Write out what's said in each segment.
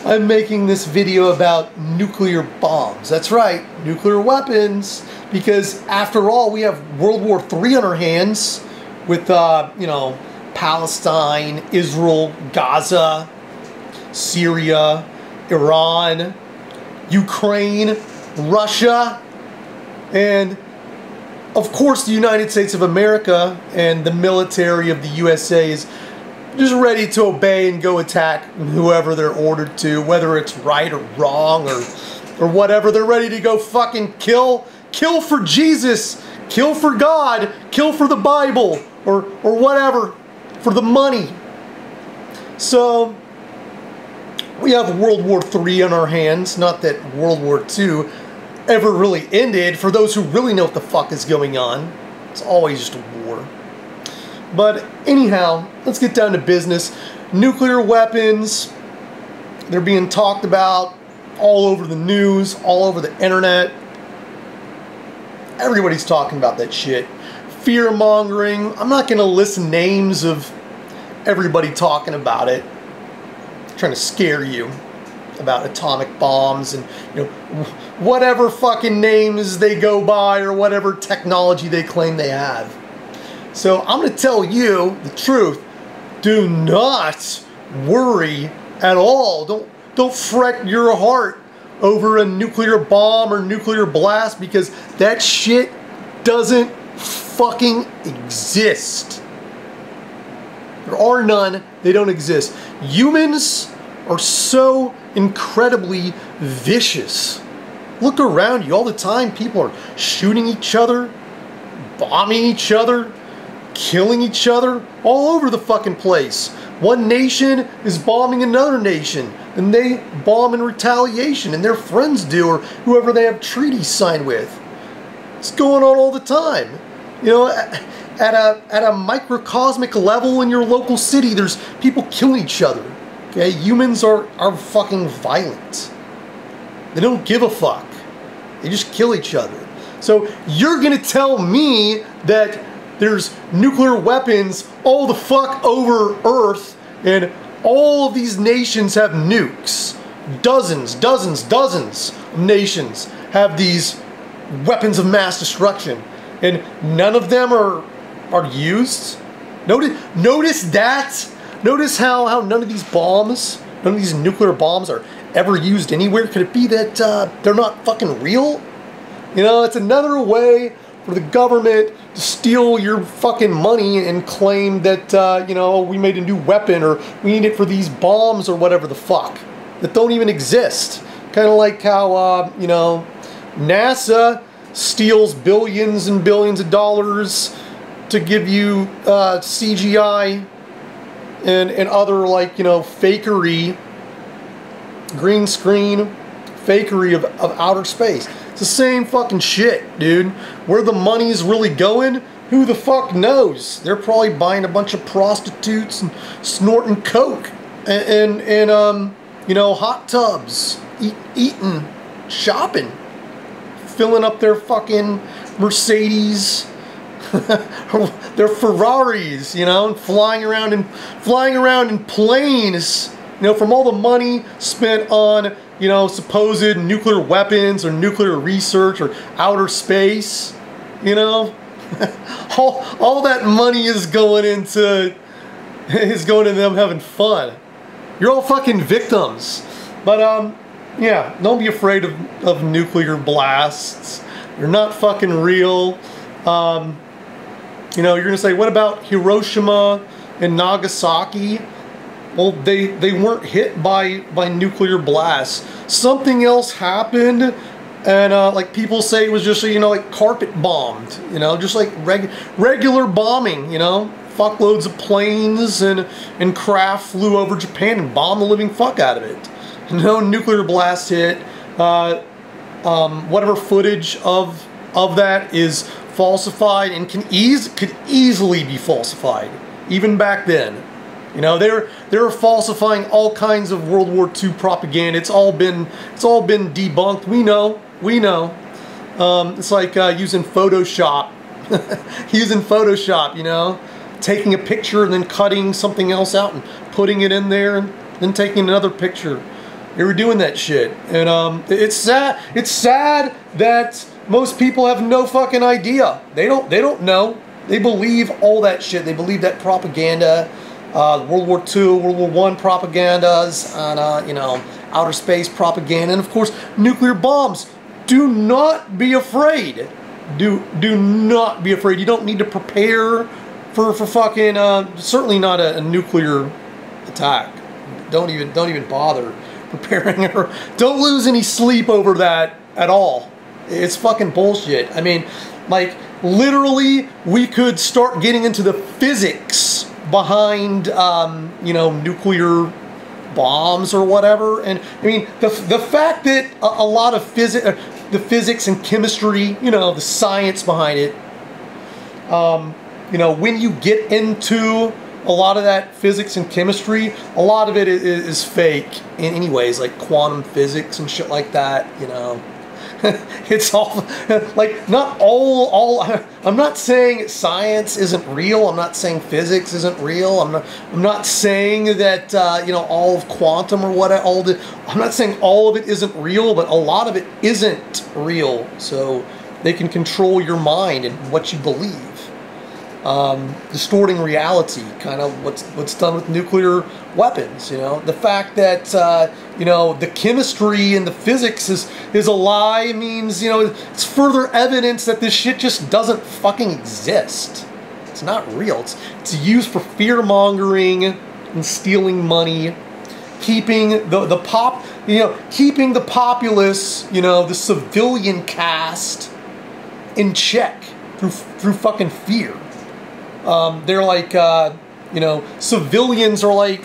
I'm making this video about nuclear bombs. That's right, nuclear weapons, because after all, we have World War III on our hands with, you know, Palestine, Israel, Gaza, Syria, Iran, Ukraine, Russia, and of course the United States of America and the military of the USA is just ready to obey and go attack whoever they're ordered to, whether it's right or wrong or whatever. They're ready to go fucking kill for Jesus, kill for God, kill for the Bible, or whatever, for the money. So we have World War III on our hands. Not that World War II ever really ended. For those who really know what the fuck is going on, it's always just a war. But anyhow, let's get down to business. Nuclear weapons, they're being talked about all over the news, all over the internet. Everybody's talking about that shit. Fear-mongering. I'm not going to list names of everybody talking about it, trying to scare you about atomic bombs and, you know, whatever fucking names they go by or whatever technology they claim they have. So I'm going to tell you the truth. Do not worry at all. Don't fret your heart over a nuclear bomb or nuclear blast, because that shit doesn't fucking exist. There are none. They don't exist. Humans are so incredibly vicious. Look around you all the time. People are shooting each other, bombing each other, killing each other all over the fucking place. One nation is bombing another nation, and they bomb in retaliation, and their friends do, or whoever they have treaties signed with. It's going on all the time. You know, at a microcosmic level in your local city, there's people killing each other. Okay, humans are fucking violent. They don't give a fuck. They just kill each other. So you're gonna tell me that there's nuclear weapons all the fuck over Earth, and all of these nations have nukes. Dozens of nations have these weapons of mass destruction, and none of them are used? Notice that? Notice how none of these bombs, none of these nuclear bombs are ever used anywhere? Could it be that they're not fucking real? You know, it's another way for the government to steal your fucking money and claim that, you know, we made a new weapon, or we need it for these bombs or whatever the fuck that don't even exist. Kind of like how, you know, NASA steals billions and billions of dollars to give you CGI and other, like, you know, fakery, green screen fakery of outer space. It's the same fucking shit, dude. Where the money's really going, who the fuck knows? They're probably buying a bunch of prostitutes and snorting coke and you know, hot tubs, eating, shopping, filling up their fucking Mercedes, their Ferraris, you know, and flying around in planes, you know, from all the money spent on, you know, supposed nuclear weapons or nuclear research or outer space. You know, all that money is going into them having fun. You're all fucking victims. But yeah, don't be afraid of nuclear blasts. They're not fucking real. You know, you're gonna say, what about Hiroshima and Nagasaki? Well, they weren't hit by nuclear blasts. Something else happened, and like people say, it was just, you know, like carpet bombed. You know, just like regular bombing. You know, fuckloads of planes and craft flew over Japan and bombed the living fuck out of it. No nuclear blast hit. Whatever footage of that is falsified and could easily be falsified, even back then. You know, they were falsifying all kinds of World War II propaganda. It's all been debunked. We know. It's like using Photoshop, you know, taking a picture and then cutting something else out and putting it in there, and then taking another picture. They were doing that shit. And it's sad. It's sad that most people have no fucking idea. They don't know. They believe all that shit. They believe that propaganda, World War II, World War I propagandas, and you know, outer space propaganda, and of course, nuclear bombs. Do not be afraid. Do not be afraid. You don't need to prepare for fucking certainly not a nuclear attack. Don't even bother preparing, or don't lose any sleep over that at all. It's fucking bullshit. I mean, like, literally, we could start getting into the physics behind, you know, nuclear bombs or whatever. And I mean, the fact that a lot of the physics and chemistry, you know, the science behind it, you know, when you get into a lot of that physics and chemistry, a lot of it is fake in any ways, like quantum physics and shit like that, you know. It's all, like, not all, I'm not saying science isn't real, I'm not saying physics isn't real, I'm not saying that, you know, all of quantum or what, I'm not saying all of it isn't real, but a lot of it isn't real, so they can control your mind and what you believe. Distorting reality, kind of what's done with nuclear weapons, you know. The fact that, you know, the chemistry and the physics is a lie means, you know, it's further evidence that this shit just doesn't fucking exist. It's not real. It's used for fear-mongering and stealing money, keeping keeping the populace, you know, the civilian caste in check through fucking fear. They're like, you know, civilians are like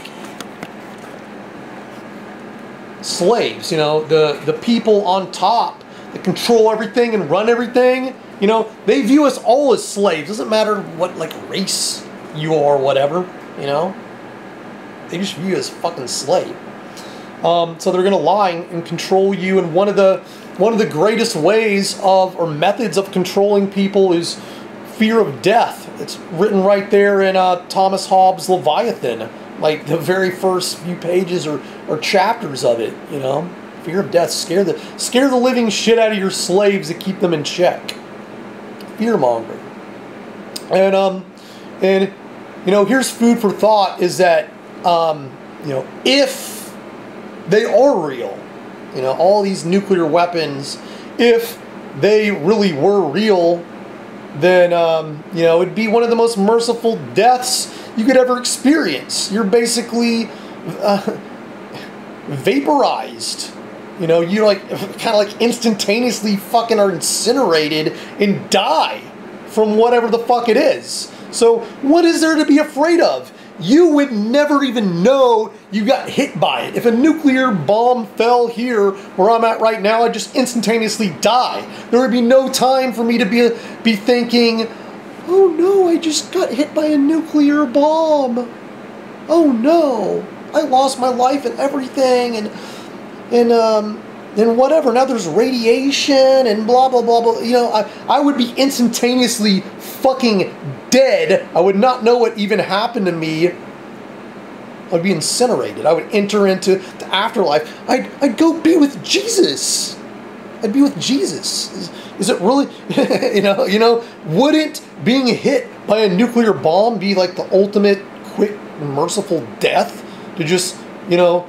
slaves, you know, the people on top that control everything and run everything, you know, they view us all as slaves. Doesn't matter what, like, race you are or whatever, you know, they just view you as fucking slave. So they're gonna lie and control you, and one of the greatest ways of, or methods of controlling people is fear of death. It's written right there in Thomas Hobbes' Leviathan, like the very first few pages or chapters of it, you know. Fear of death. Scare the living shit out of your slaves to keep them in check. Fear-mongering. And you know, here's food for thought, is that, you know, if they are real, you know, all these nuclear weapons, if they really were real, then, you know, it'd be one of the most merciful deaths you could ever experience. You're basically vaporized. You know, you like kind of like instantaneously fucking are incinerated and die from whatever the fuck it is. So what is there to be afraid of? You would never even know you got hit by it. If a nuclear bomb fell here where I'm at right now, I'd just instantaneously die. There would be no time for me to be thinking, oh no, I just got hit by a nuclear bomb. Oh no, I lost my life and everything, and whatever. Now there's radiation and blah blah blah blah. You know, I would be instantaneously fucking dead. I would not know what even happened to me. I'd be incinerated. I would enter into the afterlife. I'd go be with Jesus. I'd be with Jesus. Is it really, you know, wouldn't being hit by a nuclear bomb be like the ultimate quick, merciful death? To just, you know,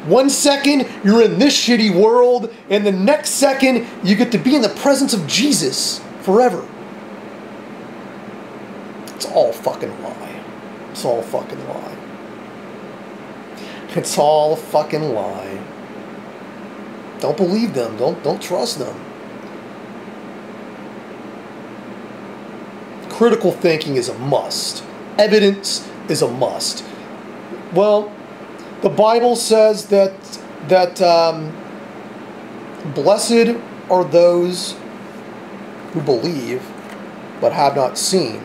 1 second you're in this shitty world, and the next second you get to be in the presence of Jesus forever. It's all fucking lie. It's all fucking lie. It's all a fucking lie. Don't believe them. Don't trust them. Critical thinking is a must. Evidence is a must. Well, the Bible says that blessed are those who believe but have not seen.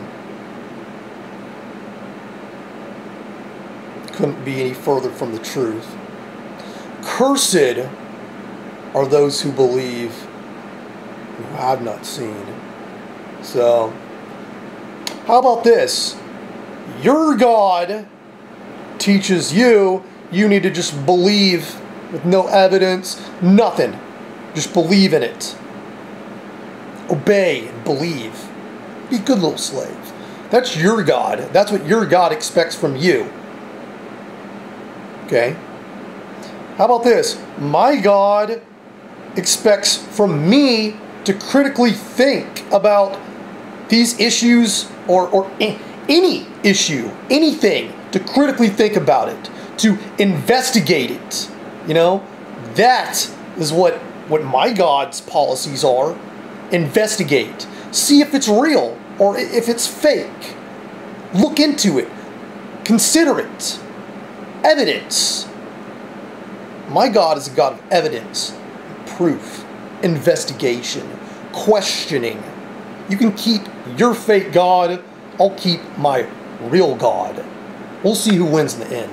Couldn't be any further from the truth. Cursed are those who believe who have not seen. So, how about this? Your God teaches you need to just believe with no evidence, nothing. Just believe in it. Obey and believe. Be a good little slave. That's your God. That's what your God expects from you. Okay? How about this? My God expects from me to critically think about these issues or any issue, anything, to critically think about it, to investigate it. You know, that is what my God's policies are. Investigate. See if it's real or if it's fake. Look into it. Consider it. Evidence. My God is a God of evidence, proof, investigation, questioning. You can keep your fake God. I'll keep my real God. We'll see who wins in the end.